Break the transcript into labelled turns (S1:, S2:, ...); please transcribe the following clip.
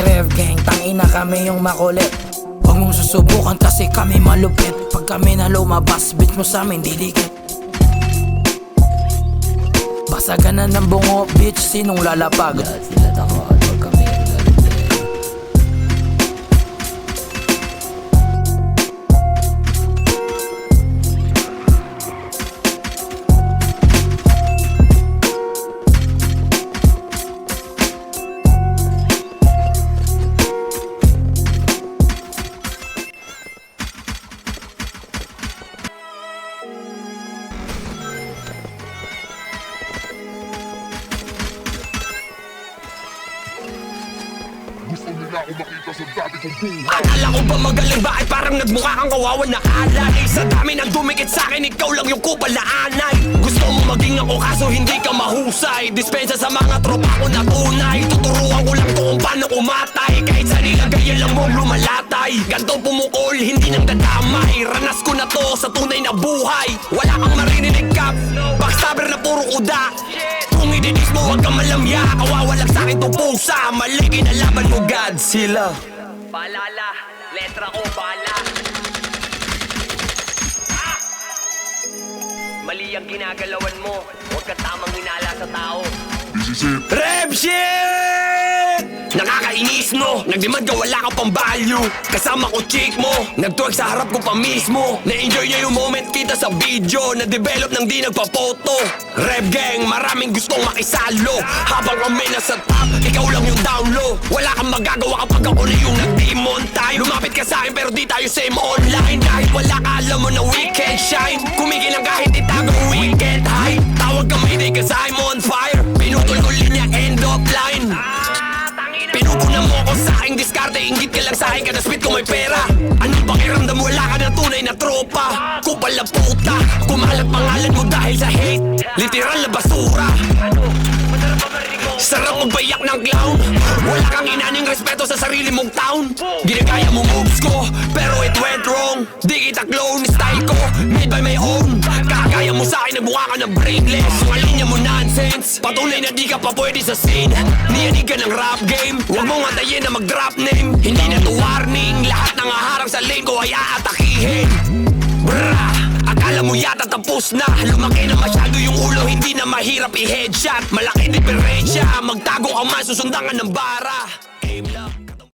S1: Rev Gang, tangina kami yung makulit. Huwag mong susubukan kasi kami malupit. Pag kami na lumabas, bitch mo sa amin didikit. Basagan na ng bungo, bitch, sinong lalapag? Sila takot pag kami
S2: Gusto nila ako makita sa dati kong buhay.
S3: Akala ko ba magaling, bakit parang nagmukha kang kawawan na alay? Sa dami ng dumikit sa'kin, ikaw lang yung kupal na anay. Gusto mo maging ako kaso hindi ka mahusay. Dispensa sa mga tropa ko na tunay. Tuturuan ko lang to kung paano kumatay. Kahit sa nilagay lang mo lumalatay. Ganto pumukol, hindi nang dadamay. Ranas ko na to sa tunay na buhay. Wala kang maririnig kap, backstabber na puro kuda. Kung idinis mo, huwag kang malamya. Kawawalag sa'kin tong pusa. Mali kinalaban mo, Godzilla. Paalala, letra ko, bala. Mali ang ginagalawan mo. Huwag ka tamang hinala sa tao.
S2: This is it.
S3: Rap shit! Nakakainis no, nagdemand ka wala ka pang value. Kasama ko chick mo, nagtwerk sa harap ko pa mismo. Na-enjoy niya yung moment kita sa video. Na-develop nang di nagpa-photo. Rap gang, maraming gustong makisalo. Habang kami nasa top, ikaw lang yung down low. Wala kang magagawa kapag ako na yung nag-demon time. Lumapit ka sa akin pero di tayo same online. Kahit wala ka alam mo na weekend shine. Kumigil lang kahit itago weekend high. Tawag ka mayday kasi I'm on fire. Pinutol ko linya, end of line. Pinupunan mo ako sa aking diskarte. Ingit ka lang sa akin kada spit ko may pera. Anong pakiramdam wala ka ng tunay na tropa? Kupal na puta, kumalat pangalan mo dahil sa hate. Literal na basura. Sarap magbayak ng clown. Wala kang inaning respeto sa sarili mong town. Ginagaya mo moves ko, pero it went wrong. Di kita clone, style ko, made by my own. Kakaya mo sa akin, nagmukha ka ng brainless. Yung linya mo nonsense, patunay na di ka pa pwede sa scene. Niyanig ka ng rap game, huwag mong antayin na mag-drop name. Hindi na to warning, lahat ng haharang sa lane ko ay aatakihin. Brah! Akala mo yata tapos na. Lumaki na masyado yung ulo, hindi na mahirap i-headshot. Malaki diferensya, magtago ka man, susundan ka ng bara. Aim lang.